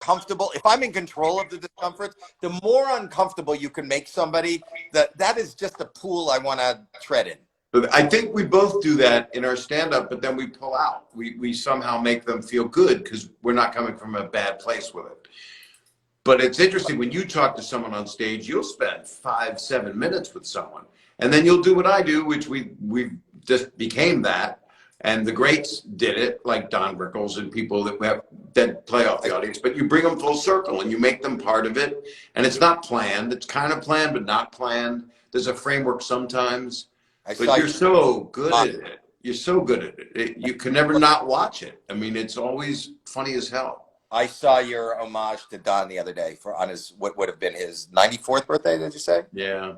uncomfortable, if I'm in control of the discomfort, the more uncomfortable you can make somebody, that is just a pool I want to tread in. I think we both do that in our stand-up, but then we pull out. We somehow make them feel good because we're not coming from a bad place with it. But it's interesting, when you talk to someone on stage, you'll spend 5-7 minutes with someone. And then you'll do what I do, which we just became that. And the greats did it, like Don Rickles and people that play off the audience. But you bring them full circle and you make them part of it. And it's not planned. It's kind of planned, but not planned. There's a framework sometimes. But you're so good at it. You're so good at it. You can never not watch it. I mean, it's always funny as hell. I saw your homage to Don the other day on his, what would have been his 94th birthday, did you say? Yeah.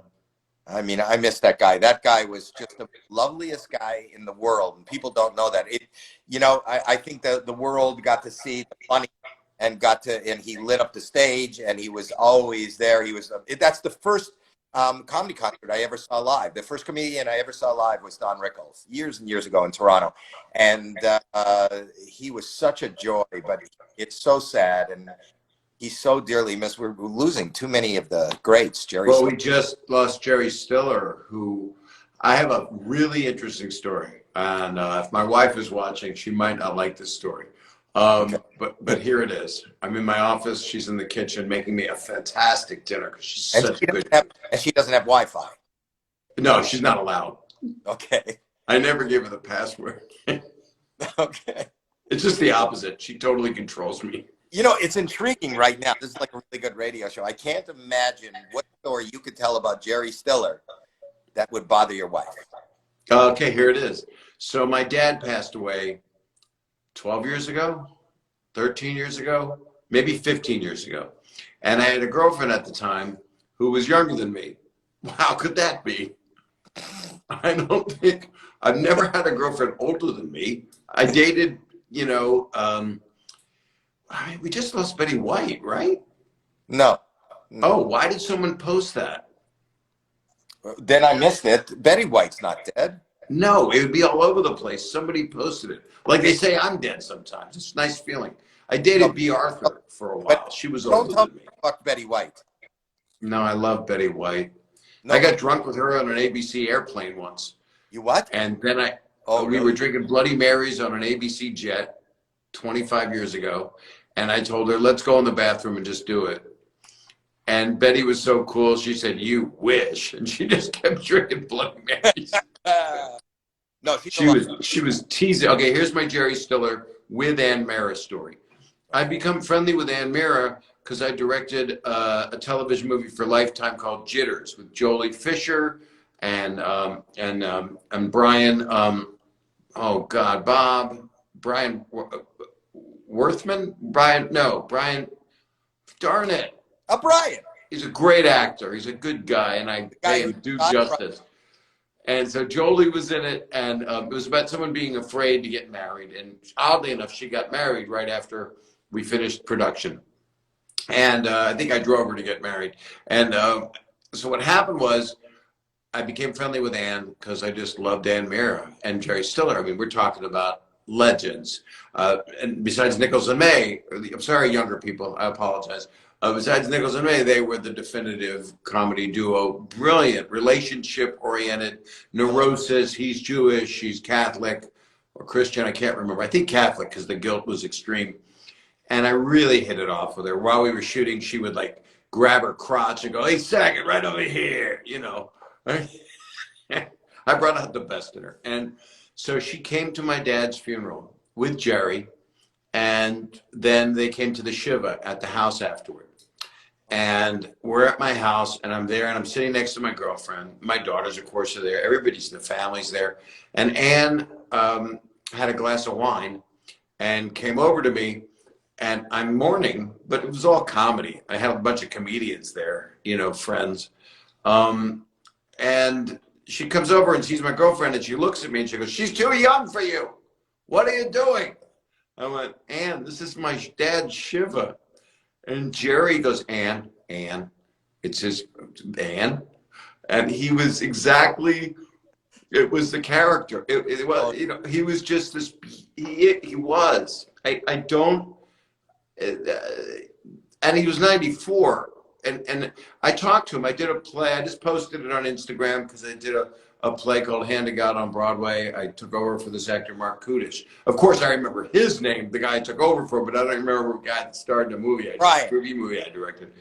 I mean, I miss that guy. That guy was just the loveliest guy in the world, and people don't know that. I think that the world got to see the funny and he lit up the stage, and he was always there. That's the first comedy concert I ever saw live. The first comedian I ever saw live was Don Rickles years and years ago in Toronto, and he was such a joy. But it's so sad, and he's so dearly missed. We're losing too many of the greats. Well, we just lost Jerry Stiller, who I have a really interesting story, and if my wife is watching, she might not like this story. Okay. But here it is. I'm in my office. She's in the kitchen making me a fantastic dinner because she's such a good. And she doesn't have Wi-Fi. No, she's not allowed. Okay. I never gave her the password. Okay. It's just the opposite. She totally controls me. It's intriguing right now. This is like a really good radio show. I can't imagine what story you could tell about Jerry Stiller that would bother your wife. Okay, here it is. So my dad passed away 12 years ago, 13 years ago, maybe 15 years ago. And I had a girlfriend at the time who was younger than me. How could that be? I've never had a girlfriend older than me. I dated, we just lost Betty White, right? No. Oh, why did someone post that? Then I missed it. Betty White's not dead. No, it would be all over the place. Somebody posted it. Like they say I'm dead sometimes. It's a nice feeling. I dated B. Arthur for a while. She was older than me. Fuck Betty White. No, I love Betty White. No. I got drunk with her on an ABC airplane once. You what? And then we were drinking Bloody Marys on an ABC jet 25 years ago. And I told her, let's go in the bathroom and just do it. And Betty was so cool. She said, you wish. And she just kept drinking Bloody Marys. No, she was teasing. Okay, here's my Jerry Stiller with Anne Meara story. I become friendly with Anne Meara because I directed a television movie for Lifetime called Jitters with Jolie Fisher and Brian. Brian Worthman. Brian. Darn it. Brian. He's a great actor. He's a good guy, and I pay him due justice. And so Jolie was in it, and it was about someone being afraid to get married. And oddly enough, she got married right after we finished production. And I think I drove her to get married. And so what happened was I became friendly with Anne because I just loved Anne Meara and Jerry Stiller. I mean, we're talking about legends. And besides Nichols MA, I'm sorry, younger people, I apologize. Besides Nichols MA, they were the definitive comedy duo. Brilliant, relationship-oriented, neuroses. He's Jewish, she's Catholic, or Christian, I can't remember. I think Catholic because the guilt was extreme. And I really hit it off with her. While we were shooting, she would like grab her crotch and go, hey, Saget, right over here, I brought out the best in her. And so she came to my dad's funeral with Jerry, and then they came to the Shiva at the house afterward. And we're at my house, and I'm there, and I'm sitting next to my girlfriend. My daughters, of course, are there. Everybody's, the family's there. And Anne had a glass of wine and came over to me, and I'm mourning, but it was all comedy. I had a bunch of comedians there, friends. And she comes over and sees my girlfriend, and she looks at me, and she goes, she's too young for you. What are you doing? I went, Anne, this is my dad's Shiva. And Jerry goes, Anne, it's his Anne. And he was exactly, it was the character. It was, he was just this, he was. I don't, and he was 94. And I talked to him. I did a play. I just posted it on Instagram because I did a play called Hand to God on Broadway. I took over for this actor, Mark Kudish. Of course, I remember his name, the guy I took over for, but I don't remember the guy that starred in the movie. Movie I directed.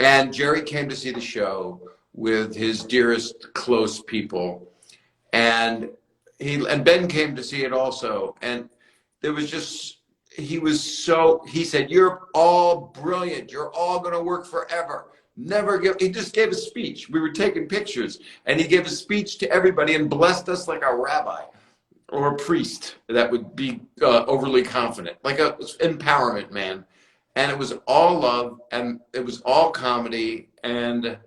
And Jerry came to see the show with his dearest, close people. And Ben came to see it also. And there was just, he said, "You're all brilliant. You're all going to work forever. He just gave a speech. We were taking pictures, and he gave a speech to everybody and blessed us like a rabbi or a priest that would be overly confident, like a empowerment man." And it was all love, and it was all comedy. And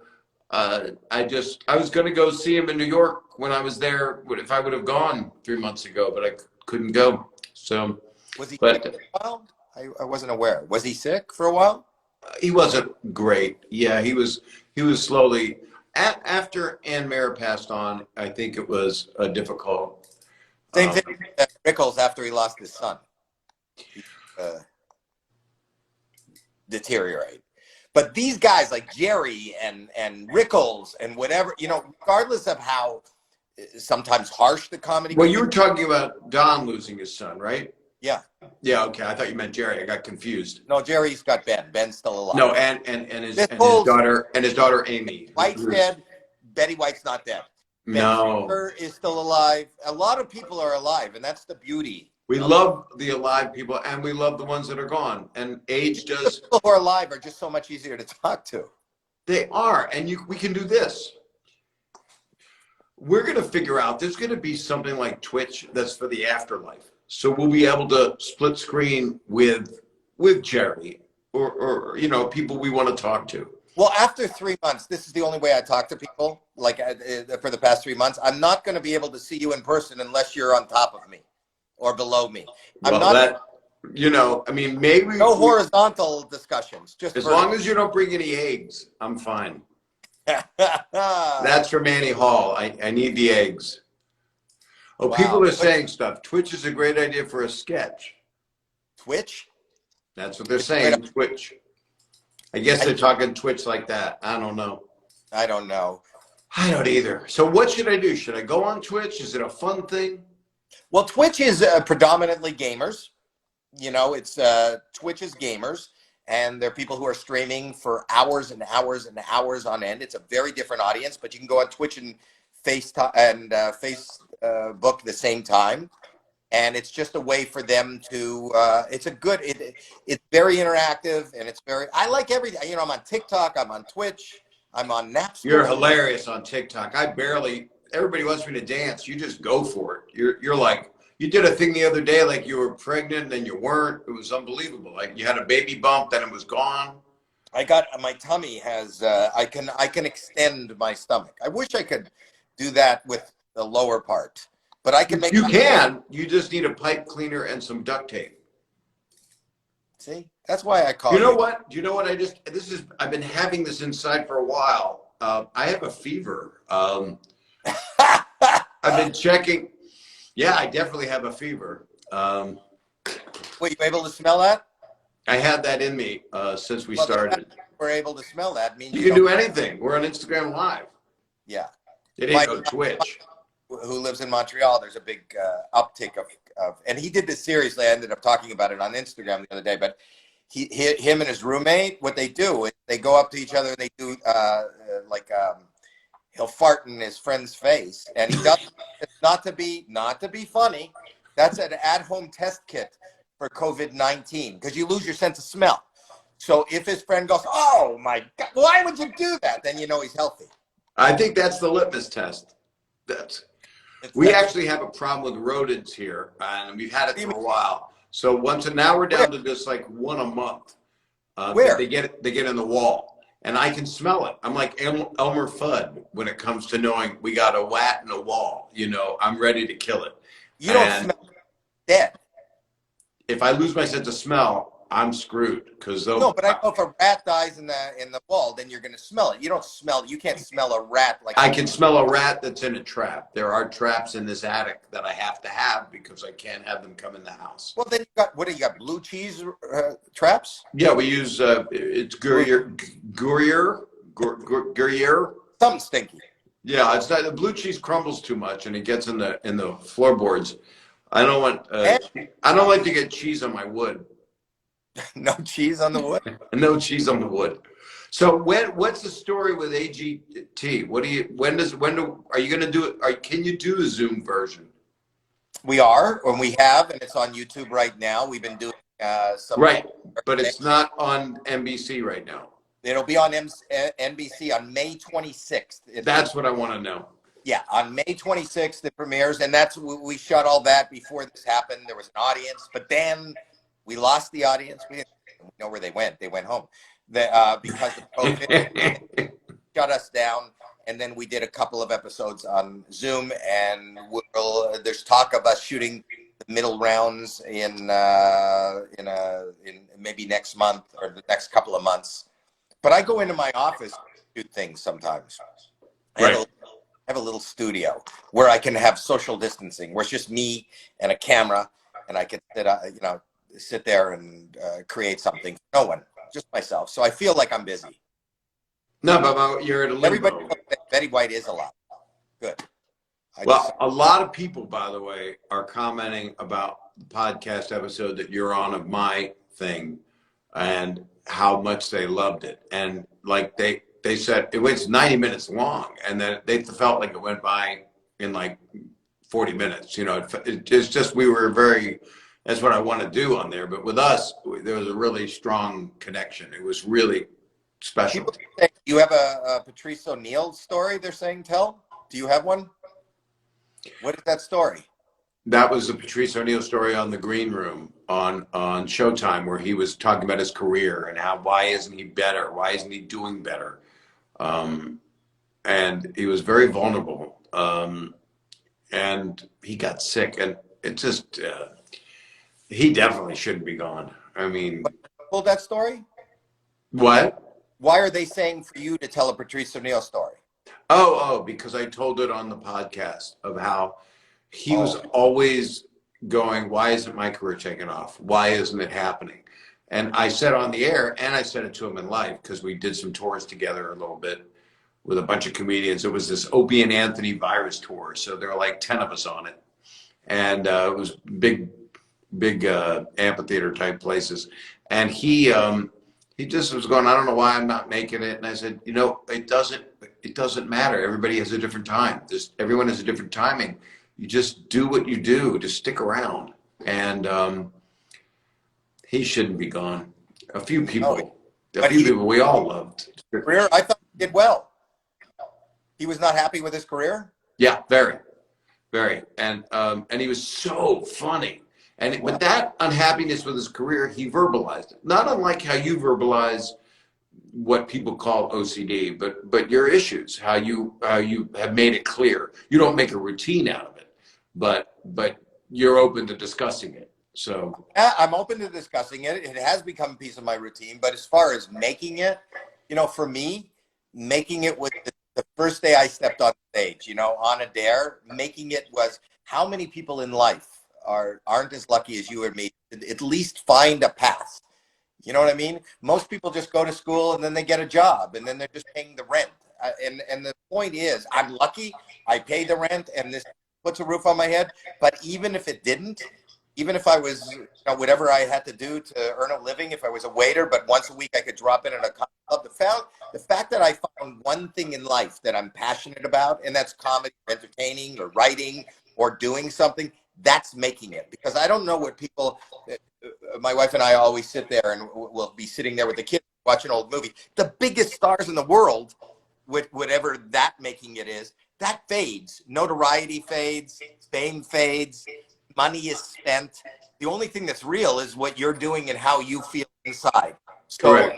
I was going to go see him in New York when I was there, if I would have gone 3 months ago, but I couldn't go. So. Was he sick for a while? I wasn't aware. Was he sick for a while? He wasn't great. Yeah, he was slowly. After Anne Meara passed on, I think it was difficult. Same thing with Rickles after he lost his son. He, deteriorate. But these guys like Jerry and Rickles and whatever, regardless of how sometimes harsh the comedy. Well, you were talking about Don losing his son, right? Yeah. Yeah. Okay. I thought you meant Jerry. I got confused. No, Jerry's got Ben. Ben's still alive. No, and his daughter Amy. White's dead. Betty White's not dead. No. Ben is still alive. A lot of people are alive, and that's the beauty. We love the alive people, and we love the ones that are gone. And age does. The people who are alive are just so much easier to talk to. They are, and we can do this. We're going to figure out. There's going to be something like Twitch that's for the afterlife. So we'll be able to split screen with Jerry or people we want to talk to. Well, after 3 months, this is the only way I talk to people. Like for the past 3 months, I'm not going to be able to see you in person unless you're on top of me or below me. Maybe no horizontal discussions. Just as long as you don't bring any eggs, I'm fine. That's from Annie Hall. I need the eggs. Oh, wow. People are saying stuff. Twitch is a great idea for a sketch. Twitch? That's what they're saying, Twitch. I guess they're talking Twitch like that. I don't know. I don't know. I don't either. So what should I do? Should I go on Twitch? Is it a fun thing? Well, Twitch is predominantly gamers. It's Twitch is gamers. And there are people who are streaming for hours and hours and hours on end. It's a very different audience, but you can go on Twitch and Facebook the same time, and it's just a way for them to. It's very interactive, and I like everything. I'm on TikTok, I'm on Twitch, I'm on Napster. You're hilarious on TikTok. Everybody wants me to dance. You just go for it. You're like, you did a thing the other day, like you were pregnant and you weren't. It was unbelievable. Like you had a baby bump, then it was gone. I got my tummy has. I can extend my stomach. I wish I could do that with the lower part, but I can make. You can. You just need a pipe cleaner and some duct tape. See, that's why I call. You know what? Do you know what I've been having this inside for a while. I have a fever. I've been checking. Yeah, I definitely have a fever. Were you able to smell that? I had that in me since we started. We're able to smell that. Means you can do anything. We're on Instagram Live. Yeah. It ain't no Twitch. Who lives in Montreal? There's a big uptick of, and he did this seriously. I ended up talking about it on Instagram the other day. But him and his roommate, what they do is they go up to each other and they do he'll fart in his friend's face, and he does not to be funny. That's an at-home test kit for COVID-19 because you lose your sense of smell. So if his friend goes, "Oh my God, why would you do that?" Then you know he's healthy. I think that's the litmus test. We actually have a problem with rodents here, and we've had it for a while. So now we're down to just like one a month. Where? They get in the wall, and I can smell it. I'm like Elmer Fudd when it comes to knowing we got a rat in a wall. I'm ready to kill it. You don't smell dead. If I lose my sense of smell, I'm screwed because those. No, but I know if a rat dies in the wall, then you're going to smell it. You don't smell. You can't smell a rat like. I can smell a rat that's in a trap. There are traps in this attic that I have to have because I can't have them come in the house. Well, then you got what do you got? Blue cheese traps? Yeah, we use it's Gruyere. Something stinky. Yeah, it's not, the blue cheese crumbles too much and it gets in the floorboards. I don't want. I don't like to get cheese on my wood. No cheese on the wood. No cheese on the wood. So what's the story with AGT? What do you? When are you going to do it? Can you do a Zoom version? We are, and we have, and it's on YouTube right now. We've been doing some. Right, but it's not on NBC right now. It'll be on NBC on May 26th. That's what I want to know. Yeah, on May 26th it premieres, and we shot all that before this happened. There was an audience, but then we lost the audience. We didn't know where they went. They went home because of COVID shut us down. And then we did a couple of episodes on Zoom, and there's talk of us shooting the middle rounds in maybe next month or the next couple of months. But I go into my office to do things sometimes. Right. I have a little studio where I can have social distancing, where it's just me and a camera, and I can sit there and create something. No one, just myself. So I feel like I'm busy. No, but you're at a limbo. Everybody knows that Betty White is alive. Good. A lot of people, by the way, are commenting about the podcast episode that you're on of my thing and how much they loved it. And like they said, it was 90 minutes long, and then they felt like it went by in like 40 minutes. You know, it's just that's what I want to do on there. But with us, there was a really strong connection. It was really special. You have a Patrice O'Neill story they're saying tell? Do you have one? What is that story? That was the Patrice O'Neill story on the Green Room on Showtime, where he was talking about his career and why isn't he better? Why isn't he doing better? And he was very vulnerable. And he got sick, and it just he definitely shouldn't be gone. I mean, told that story? What? Why are they saying for you to tell a Patrice O'Neill story? Because I told it on the podcast of how he was always going, why isn't my career taking off? Why isn't it happening? And I said on the air, and I said it to him in life, because we did some tours together a little bit with a bunch of comedians. It was this Opie and Anthony virus tour. So there were like 10 of us on it. And it was big amphitheater type places. And he just was going, I don't know why I'm not making it. And I said, it doesn't matter. Everybody has a different time. Everyone has a different timing. You just do what you do. Just stick around. And he shouldn't be gone. A few people we all loved. Career, I thought he did well. He was not happy with his career? Yeah, very, very. And he was so funny. And with that unhappiness with his career, he verbalized it. Not unlike how you verbalize what people call OCD, but your issues, how you have made it clear. You don't make a routine out of it, but you're open to discussing it. So I'm open to discussing it. It has become a piece of my routine. But as far as making it, for me, making it was the first day I stepped on stage. On a dare, making it was how many people in life aren't as lucky as you or me to at least find a path. You know what I mean? Most people just go to school and then they get a job and then they're just paying the rent. And the point is, I'm lucky. I pay the rent and this puts a roof on my head. But even if it didn't, even if I was, whatever I had to do to earn a living, if I was a waiter, but once a week I could drop in at a club, the fact that I found one thing in life that I'm passionate about, and that's comedy, or entertaining, or writing, or doing something, that's making it. Because I don't know what people, my wife and I always sit there and we'll be sitting there with the kids watching an old movie. The biggest stars in the world, with whatever that making it is, that fades. Notoriety fades, fame fades, money is spent. The only thing that's real is what you're doing and how you feel inside. So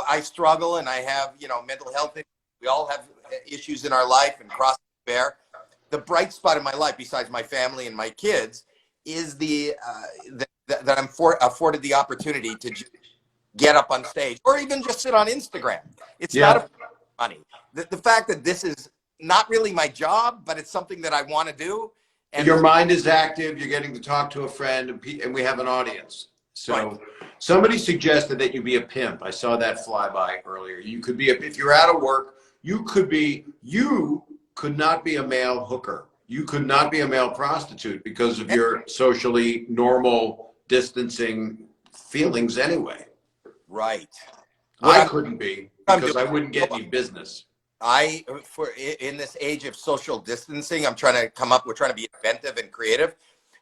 I struggle and I have, mental health issues. We all have issues in our life and cross bear. The bright spot in my life, besides my family and my kids, is the that I'm afforded the opportunity to get up on stage or even just sit on Instagram. It's not a money. The fact that this is not really my job, but it's something that I want to do. And your mind is active. You're getting to talk to a friend, and we have an audience. So somebody suggested that you be a pimp. I saw that fly by earlier. You could be, if you're out of work, you could not be a male hooker. You could not be a male prostitute because of your socially normal distancing feelings anyway. Right. I couldn't be because I wouldn't get any business. In this age of social distancing, we're trying to be inventive and creative.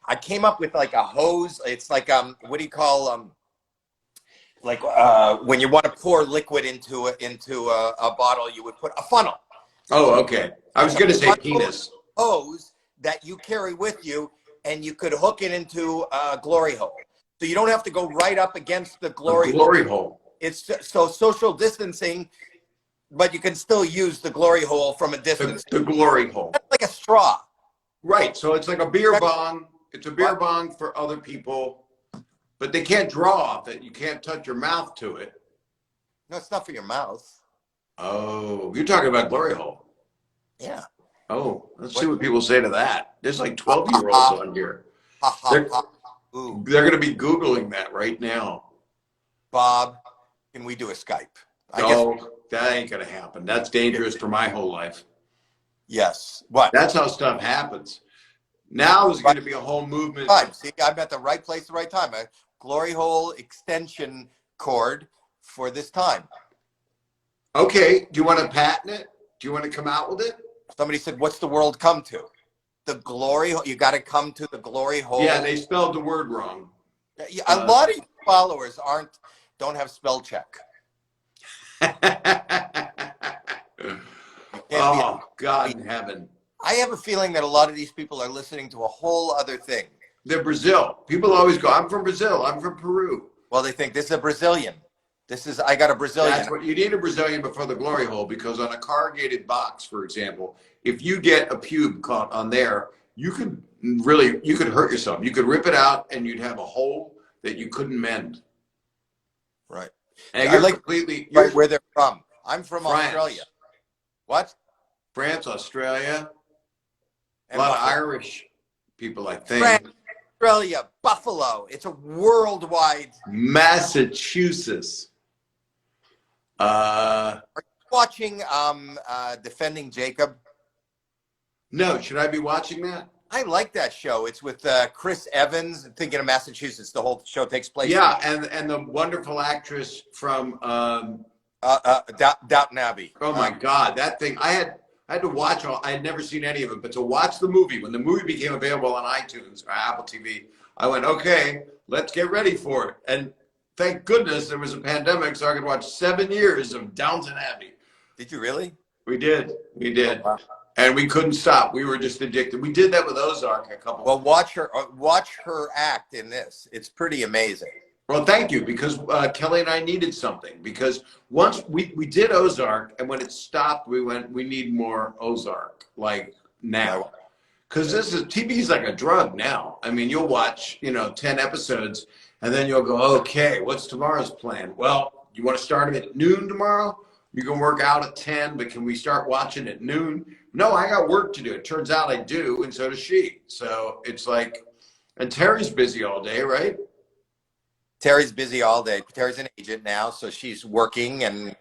I came up with like a hose. It's like, what do you call, when you want to pour liquid into a bottle, you would put a funnel. Oh, okay. I was going to say penis. Hose that you carry with you, and you could hook it into a glory hole. So you don't have to go right up against the glory hole. It's so social distancing, but you can still use the glory hole from a distance. The glory hole. That's like a straw. Right. So it's like a beer bong. It's a beer bong for other people, but they can't draw off it. You can't touch your mouth to it. No, it's not for your mouth. Oh, you're talking about glory hole. Yeah. Oh, let's see what people say to that. There's like 12-year-olds on here. They're going to be Googling that right now. Bob, can we do a Skype? That ain't going to happen. That's dangerous for my whole life. Yes. What? That's how stuff happens. Now there's going to be a whole movement. See, I'm at the right place at the right time. A glory hole extension cord for this time. Okay. Do you want to patent it? Do you want to come out with it? Somebody said, what's the world come to? The glory hole. You got to come to the glory hole. Yeah, they spelled the word wrong. A lot of your followers don't have spell check. Oh, God in heaven. I have a feeling that a lot of these people are listening to a whole other thing. They're Brazil. People always go, I'm from Brazil. I'm from Peru. Well, they think this is a Brazilian. I got a Brazilian. That's what you need, a Brazilian before the glory hole, because on a corrugated box, for example, if you get a pube caught on there, you could hurt yourself. You could rip it out and you'd have a hole that you couldn't mend. Right. And you're right where they're from. I'm from France. Australia. What? France, Australia. And a lot of Irish people, I think. France, Australia, Buffalo. It's a worldwide. Massachusetts. Are you watching Defending Jacob? No. Should I be watching that? I like that show. It's with Chris Evans. Thinking of Massachusetts. The whole show takes place. Yeah, and the wonderful actress from Downton Abbey. Oh my God, that thing! I had to watch all. I had never seen any of it, but to watch the movie when the movie became available on iTunes or Apple TV, I went, okay, let's get ready for it. And thank goodness there was a pandemic, so I could watch 7 years of Downton Abbey. Did you really? We did. Oh, wow. And we couldn't stop. We were just addicted. We did that with Ozark a couple. Well, watch her act in this. It's pretty amazing. Well, thank you, because Kelly and I needed something. Because once we did Ozark, and when it stopped, we went, we need more Ozark, like now. Because TV is like a drug now. I mean, you'll watch, 10 episodes, and then you'll go, okay, what's tomorrow's plan? Well, you want to start it at noon tomorrow? You can work out at 10, but can we start watching at noon? No, I got work to do. It turns out I do, and so does she. So it's like, and Terry's busy all day, right? Terry's busy all day. Terry's an agent now, so she's working, and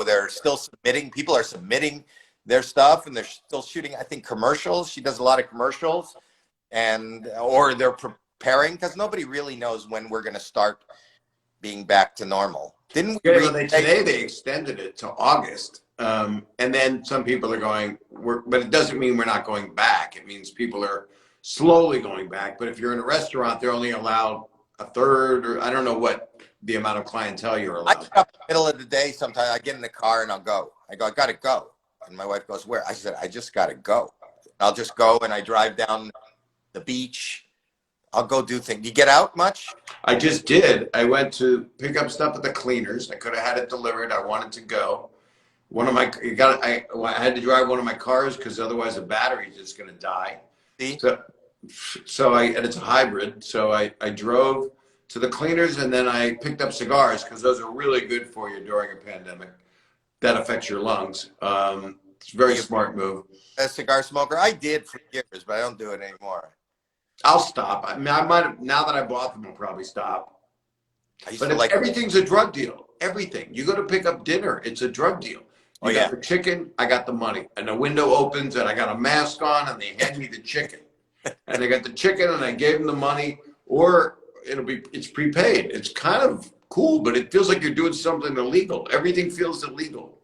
they're still submitting. People are submitting their stuff, and they're still shooting, I think, commercials. She does a lot of commercials, or they're preparing, because nobody really knows when we're going to start being back to normal. Didn't we? Today they extended it to August, and then some people are going. But it doesn't mean we're not going back. It means people are slowly going back. But if you're in a restaurant, they're only allowed a third, or I don't know what the amount of clientele you're allowed. I get up in the middle of the day sometimes. I get in the car and I'll go. I go, I got to go. And my wife goes, where? I said, I just got to go. I'll just go, and I drive down the beach. I'll go do things. You get out much? I just did. I went to pick up stuff at the cleaners. I could have had it delivered. I wanted to go. I had to drive one of my cars because otherwise the battery's just going to die. See? And it's a hybrid. So I drove to the cleaners, and then I picked up cigars because those are really good for you during a pandemic. That affects your lungs. It's a very smart move. A cigar smoker? I did for years, but I don't do it anymore. I'll stop. I mean, I might have, now that I bought them, I'll probably stop. But everything's a drug deal. Everything. You go to pick up dinner, it's a drug deal. You got the chicken, I got the money. And the window opens and I got a mask on and they hand me the chicken. And I got the chicken and I gave them the money, or it's prepaid. It's kind of cool, but it feels like you're doing something illegal. Everything feels illegal.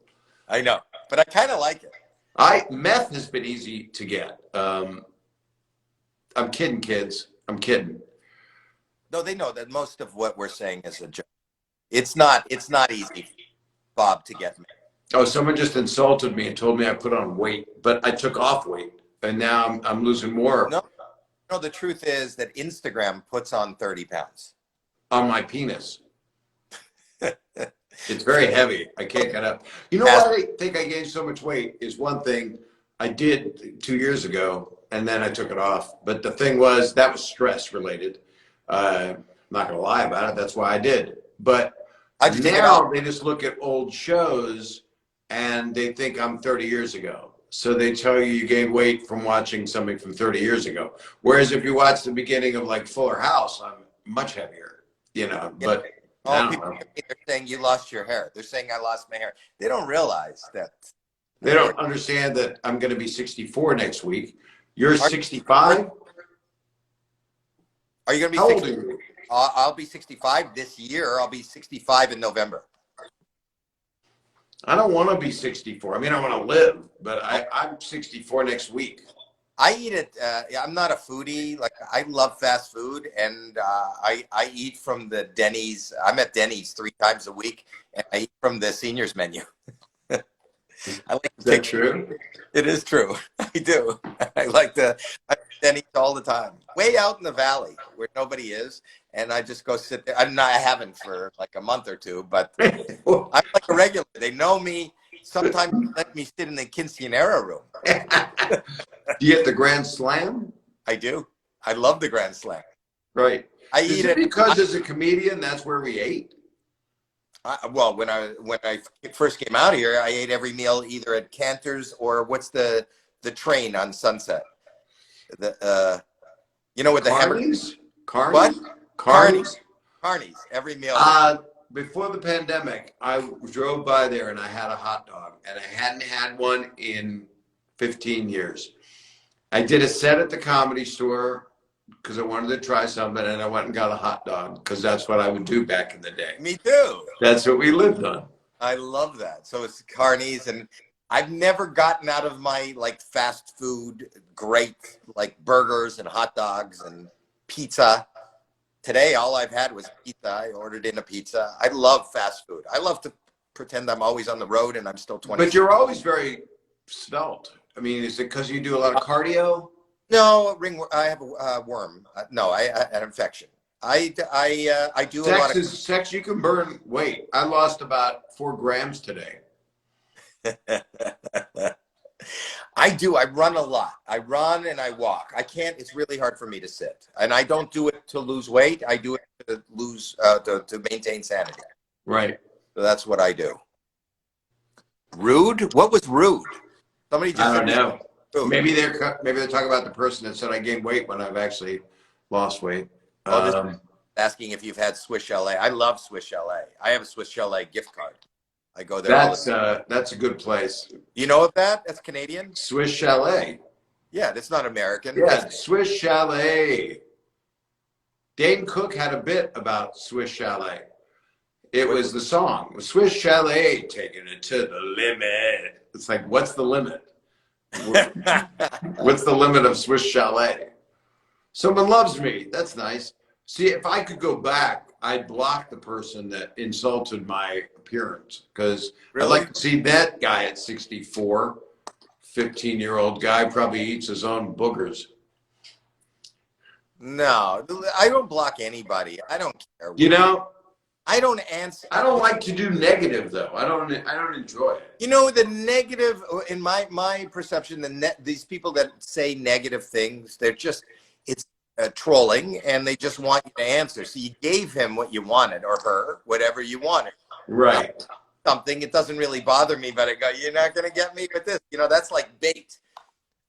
I know, but I kind of like it. Meth has been easy to get. I'm kidding, kids. I'm kidding. No, they know that most of what we're saying is a joke. It's not easy, Bob, to get me. Oh, someone just insulted me and told me I put on weight, but I took off weight, and now I'm losing more. No, the truth is that Instagram puts on 30 pounds. On my penis. It's very heavy. I can't get up. You know why I think I gained so much weight is one thing I did 2 years ago, and then I took it off. But the thing was, that was stress related. I'm not going to lie about it. That's why I did. But now they just look at old shows and they think I'm 30 years ago. So they tell you you gained weight from watching something from 30 years ago. Whereas if you watch the beginning of like Fuller House, I'm much heavier, you know, but people, they're saying you lost your hair. They're saying I lost my hair. They don't realize that. They don't understand that I'm going to be 64 next week. You're 65? Are you going to be How 60? old are you? I'll be 65 this year. I'll be 65 in November. I don't want to be 64. I mean, I want to live, but I'm 64 next week. I eat it. I'm not a foodie. Like, I love fast food, and I eat from the Denny's. I'm at Denny's 3 times a week, and I eat from the seniors menu. I like Is that true? It is true. I do. I like I'm at Denny's all the time. Way out in the valley where nobody is, and I just go sit there. I haven't for like a month or two, but I'm like a regular. They know me. Sometimes they let me sit in the quinceanera room. Do you get the Grand Slam? I do. I love the Grand Slam. Right. I eat it because as a comedian, that's where we ate. Well, when I first came out here, I ate every meal either at Cantor's or what's the train on Sunset. The you know, with the Carnies? hammer. Carnies? What? Carnies. Carnies. Every meal. Before the pandemic, I drove by there and I had a hot dog, and I hadn't had one in 15 years. I did a set at the Comedy Store because I wanted to try something, and I went and got a hot dog because that's what I would do back in the day. Me too. That's what we lived on. I love that. So it's Carnies, and I've never gotten out of my like fast food great like burgers and hot dogs and pizza. Today, all I've had was pizza. I ordered in a pizza. I love fast food. I love to pretend I'm always on the road and I'm still 20. But you're always very svelte. I mean, is it because you do a lot of cardio? No, I have a worm. No, I an infection. I do a lot of Sex. You can burn weight. I lost about 4 grams today. I do. I run a lot. I run and I walk. I can't. It's really hard for me to sit. And I don't do it to lose weight. I do it to lose to maintain sanity. Right. So that's what I do. Rude? What was rude? Somebody just I don't know. Rude. Maybe they're talking about the person that said I gained weight when I've actually lost weight. Asking if you've had Swiss Chalet. I love Swiss Chalet. I have a Swiss Chalet gift card. I go there. That's a good place. You know of that? That's Canadian. Swiss Chalet. Yeah, that's not American. Yeah, Swiss Chalet. Dane Cook had a bit about Swiss Chalet. It was the song. Swiss Chalet, taking it to the limit. It's like, what's the limit? What's the limit of Swiss Chalet? Someone loves me. That's nice. See, if I could go back, I'd block the person that insulted my appearance, because I'd like to see that guy at 64, 15-year-old guy, probably eats his own boogers. No, I don't block anybody. I don't care. You know, I don't answer. I don't like to do negative though. I don't enjoy it. You know, the negative, in my perception, these people that say negative things, they're just, trolling, and they just want you to answer. So you gave him what you wanted, or her, whatever you wanted. Right. Something, it doesn't really bother me, but I go, you're not going to get me with this. You know, that's like bait.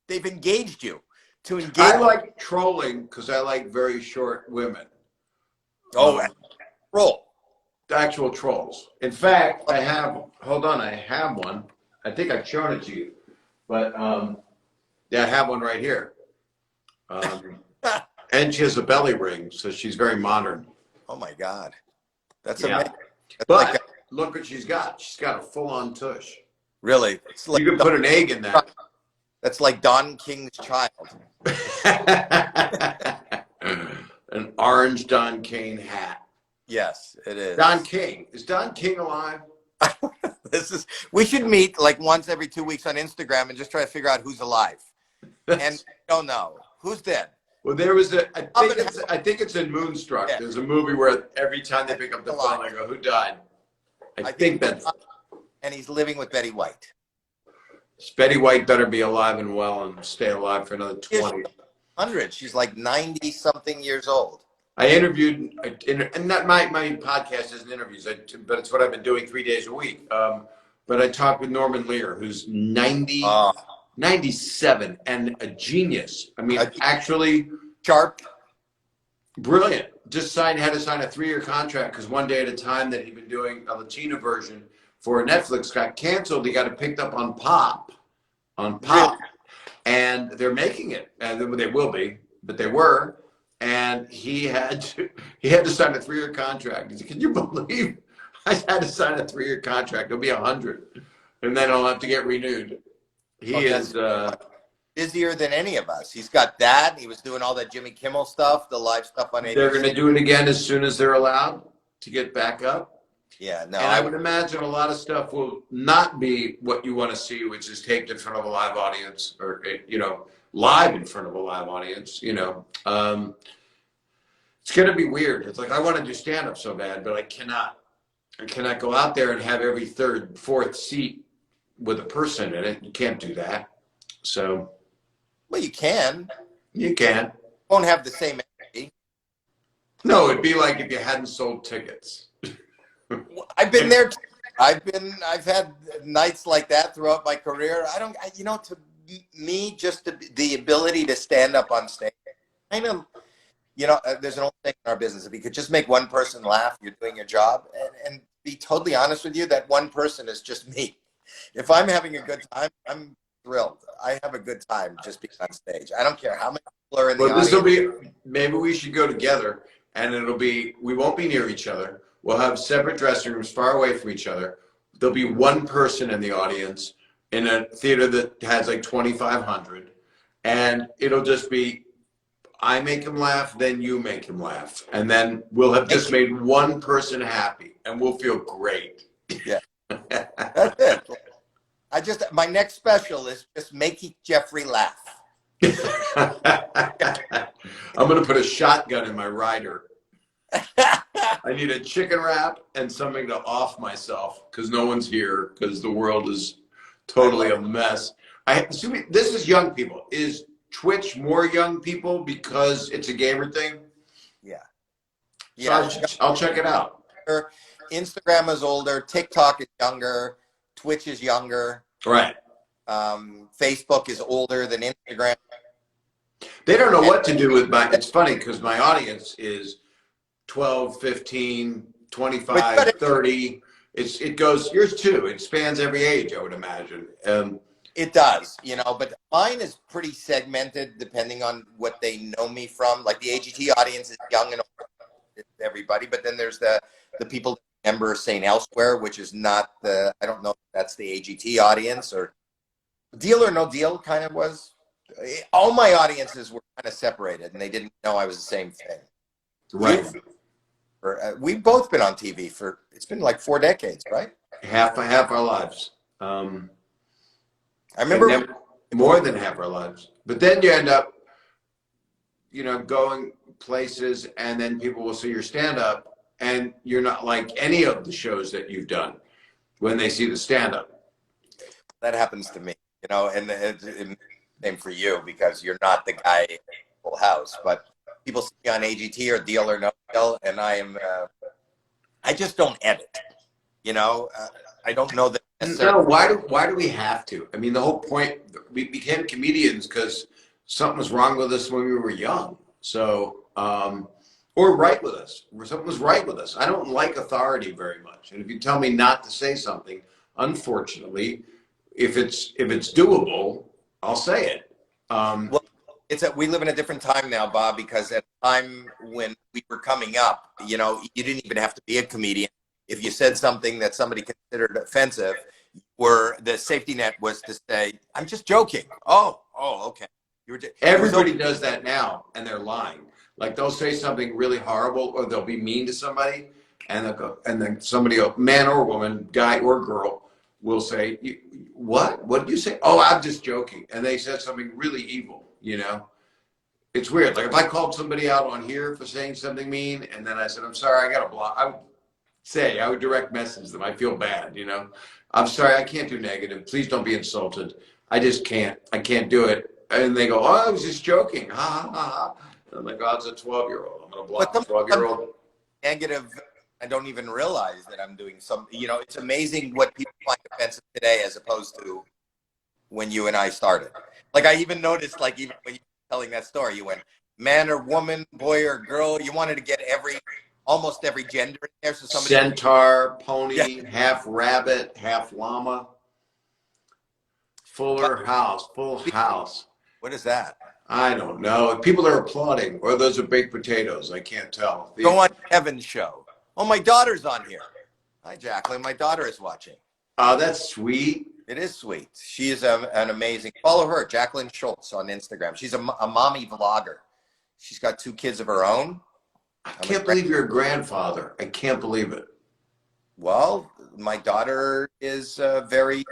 They've engaged you to engage. I like trolling because I like very short women. Oh, troll. Actual trolls. In fact, I have one. I think I've shown it to you. But yeah, I have one right here. And she has a belly ring, so she's very modern. Oh my God. That's amazing. That's But like look what she's got. She's got a full-on tush. Really? It's like you could put an egg in that. That's like Don King's child. An orange Don King hat. Yes, it is. Don King. Is Don King alive? We should meet like once every 2 weeks on Instagram and just try to figure out who's alive. And don't know. Who's dead? Well, there was I think it's in Moonstruck. Yeah. There's a movie where every time they pick up the phone, I go, who died? I think that's. And he's living with Betty White. Betty White better be alive and well and stay alive for another 20. 100. She's like 90 something years old. I interviewed, and not my podcast isn't interviews, but it's what I've been doing 3 days a week. But I talked with Norman Lear, who's 97 and a genius. I mean, actually sharp, brilliant. Just had to sign a 3-year contract because one day at a time that he'd been doing a Latino version for Netflix got canceled. He got it picked up on Pop, really? And they're making it. And they will be, but they were. And he had to sign a 3-year contract. He said, "Can you believe I had to sign a 3-year contract? It'll be 100, and then I'll have to get renewed." He is busier than any of us. He's got that. He was doing all that Jimmy Kimmel stuff, the live stuff on ABC. They're going to do it again as soon as they're allowed to get back up. Yeah, no. And I would imagine a lot of stuff will not be what you want to see, which is taped in front of a live audience, or live in front of a live audience. It's going to be weird. It's like I want to do stand-up so bad, but I cannot. I cannot go out there and have every third, fourth seat with a person in it. You can't do that. So. Well, you can. You can. Won't have the same energy. No, it'd be like if you hadn't sold tickets. I've been there. I've had nights like that throughout my career. To me, just the ability to stand up on stage, kind of, there's an old thing in our business. If you could just make one person laugh, you're doing your job. And be totally honest with you, that one person is just me. If I'm having a good time, I'm thrilled. I have a good time just being on stage. I don't care how many people are in the audience. Maybe we should go together, and we won't be near each other. We'll have separate dressing rooms far away from each other. There'll be one person in the audience in a theater that has like 2,500, and it'll just be, I make him laugh, then you make him laugh. And then we'll have just made one person happy, and we'll feel great. Yeah, that's it. My next special is just making Jeffrey laugh. I'm going to put a shotgun in my rider. I need a chicken wrap and something to off myself because no one's here because the world is totally a mess. This is young people. Is Twitch more young people because it's a gamer thing? Yeah. So I'll check it out. Instagram is older. TikTok is younger. Twitch is younger. Right. Facebook is older than Instagram. They don't know what to do with it's funny because my audience is 12, 15, 25, 30. It goes, yours too. It spans every age, I would imagine. It does, but mine is pretty segmented depending on what they know me from. Like the AGT audience is young and old, everybody, but then there's the people that remember St. Elsewhere, which is not I don't know if that's the AGT audience, or Deal or No Deal kind of was. All my audiences were kind of separated and they didn't know I was the same thing. Right. We've both been on TV it's been like 4 decades, right? Half our lives. I remember more than half our lives. But then you end up, going places, and then people will see your stand-up, and you're not like any of the shows that you've done when they see the stand-up. That happens to me, and same for you because you're not the guy in Full House, but people see me on AGT or Deal or No Deal, and I just don't edit. You know, I don't know that necessarily. No, why do we have to? I mean, the whole point, we became comedians because something was wrong with us when we were young. So, or right with us, or something was right with us. I don't like authority very much. And if you tell me not to say something, unfortunately, if it's doable, I'll say it. Well, we live in a different time now, Bob, because at the time when we were coming up, you know, you didn't even have to be a comedian. If you said something that somebody considered offensive, where the safety net was to say, "I'm just joking." Oh, okay. Everybody does that now, and they're lying. Like they'll say something really horrible, or they'll be mean to somebody, and they'll go, and then somebody, man or woman, guy or girl, will say, "What? What did you say?" "Oh, I'm just joking," and they said something really evil. You know, it's weird. Like if I called somebody out on here for saying something mean, and then I said, "I'm sorry, I got to block." I would direct message them. I feel bad, you know. "I'm sorry, I can't do negative. Please don't be insulted. I just can't. I can't do it." And they go, "Oh, I was just joking. Ha ha ha ha." And I'm like, "Oh, it's a 12-year-old. I'm gonna block the 12-year-old." Negative. I don't even realize that I'm doing some. You know, it's amazing what people find offensive today, as opposed to when you and I started. Like I even noticed, like even when you were telling that story, you went man or woman, boy or girl. You wanted to get almost every gender in there. So somebody Centaur, pony, half rabbit, half llama. Full house. What is that? I don't know. People are applauding, or those are baked potatoes. I can't tell. Go on Kevin's show. Oh, my daughter's on here. Hi, Jacqueline. My daughter is watching. Oh, that's sweet. It is sweet. She is an amazing. Follow her, Jacqueline Schultz, on Instagram. She's a mommy vlogger. She's got 2 kids of her own. I can't believe you're a grandfather. I can't believe it. Well, my daughter is very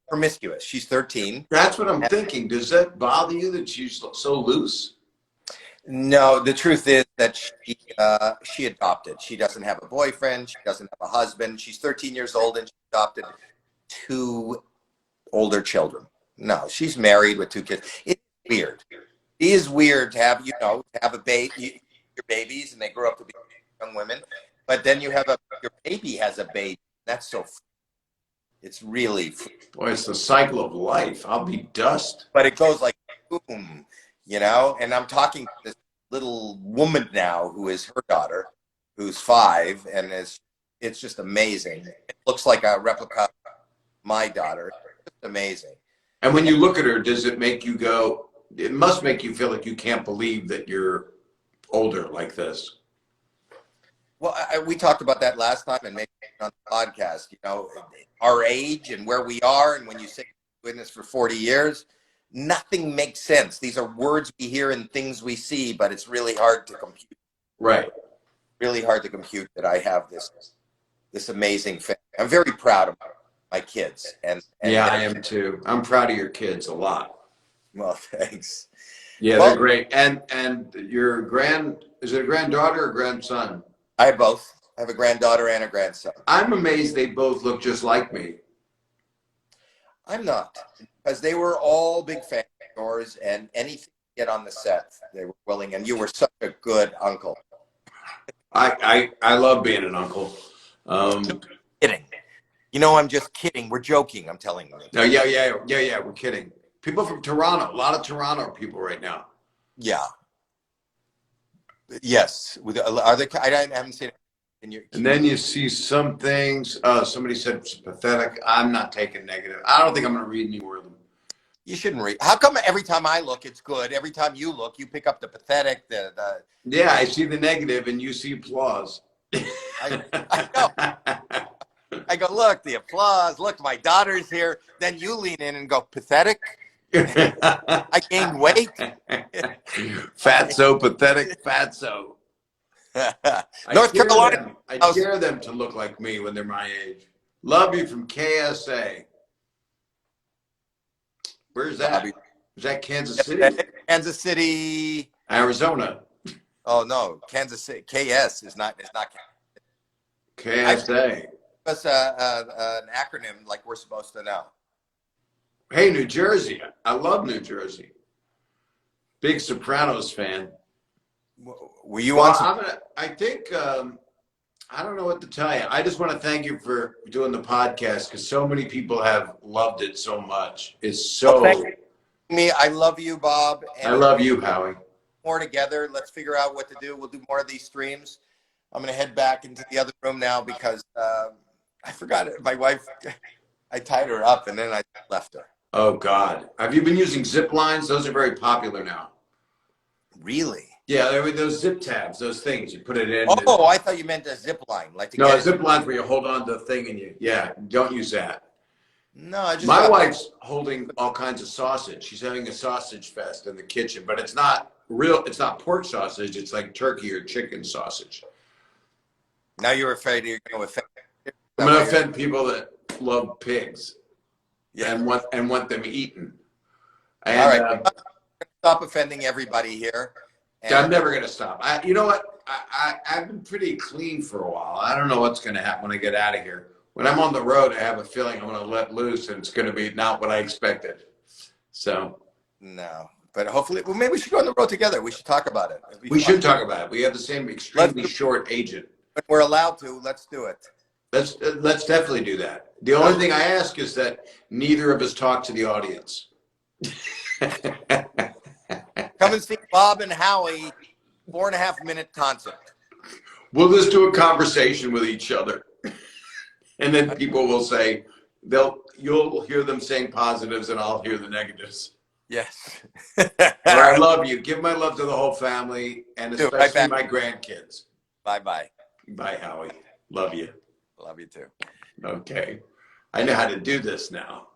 promiscuous. She's 13. That's what I'm thinking. Does that bother you that she's so loose? No, the truth is that she adopted. She doesn't have a boyfriend. She doesn't have a husband. She's 13 years old, and she adopted 2 older children. No, she's married with 2 kids. It's weird. It is weird to have, have a baby, your babies, and they grow up to be young women. But then your baby has a baby. That's so. It's really. Boy, it's the cycle of life. I'll be dust. But it goes like boom, And I'm talking to this little woman now who is her daughter, who's 5, and it's just amazing. It looks like a replica of my daughter. It's just amazing. And when you look at her, does it make you go? It must make you feel like you can't believe that you're older like this. Well, we talked about that last time, and maybe on the podcast, our age and where we are. And when you say witness for 40 years, nothing makes sense. These are words we hear and things we see, but it's really hard to compute. Right. Really hard to compute that I have this amazing family. I'm very proud of my kids. And yeah, I am too. I'm proud of your kids a lot. Well, thanks. Yeah, they're great. And your is it a granddaughter or grandson? I have both. I have a granddaughter and a grandson. I'm amazed they both look just like me. I'm not, because they were all big fans of yours, and anything to get on the set, they were willing. And you were such a good uncle. I love being an uncle. Kidding. I'm just kidding. We're joking. I'm telling you. No, yeah. We're kidding. People from Toronto. A lot of Toronto people right now. Yeah. Yes. Are they? I haven't seen it. And then you see some things. Somebody said it's pathetic. I'm not taking negative. I don't think I'm going to read any more of them. You shouldn't read. How come every time I look, it's good? Every time you look, you pick up the pathetic. Yeah, I see the negative, and you see applause. I know. I go, look, the applause. Look, my daughter's here. Then you lean in and go, pathetic. I gained weight. Fatso, pathetic, fatso. North Carolina. I dare them to look like me when they're my age. Love you from KSA. Where's that? Is that Kansas City? Kansas City. Arizona. Oh no, Kansas City. KS is not. It's not KSA. That's an acronym like we're supposed to know. Hey, New Jersey. I love New Jersey. Big Sopranos fan. Were you Well, on some? I think, I don't know what to tell you. I just want to thank you for doing the podcast because so many people have loved it so much. It's Well, so, thank me. I love you, Bob. I And love you, Howie. more together. Let's figure out what to do. We'll do more of these streams. I'm going to head back into the other room now because I forgot it. My wife, I tied her up and then I left her. Oh, God. Have you been using zip lines? Those are very popular now. Really? Yeah, there were those zip tabs, those things. You put it in. Oh, I thought you meant a zip line. Like to No, get a zip line's where you hold on to the thing and yeah, don't use that. No, I just My wife's holding all kinds of sausage. She's having a sausage fest in the kitchen, but it's not real. It's not pork sausage. It's like turkey or chicken sausage. Now you're afraid you're going to offend. I'm going to offend people that love pigs, Yeah. and want them eaten. And, all right, stop offending everybody here. And I'm never going to stop. You know what? I've been pretty clean for a while. I don't know what's going to happen when I get out of here. When I'm on the road, I have a feeling I'm going to let loose, and it's going to be not what I expected. So no, but hopefully, well, maybe we should go on the road together. We should talk about it. We should talk about it. We have the same extremely short agent. When we're allowed to, let's do it. Let's definitely do that. The only thing I ask is that neither of us talk to the audience. Come and see Bob and Howie 4.5-minute concert. We'll just do a conversation with each other. And then people will say, you'll hear them saying positives and I'll hear the negatives. Yes. I love you. Give my love to the whole family and especially my grandkids. Bye-bye. Bye, Howie. Love you. Love you too. Okay. I know how to do this now.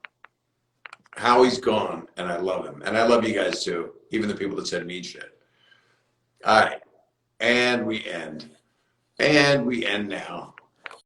Howie's gone and I love him. And I love you guys too. Even the people that said mean shit. All right. And we end. And we end now.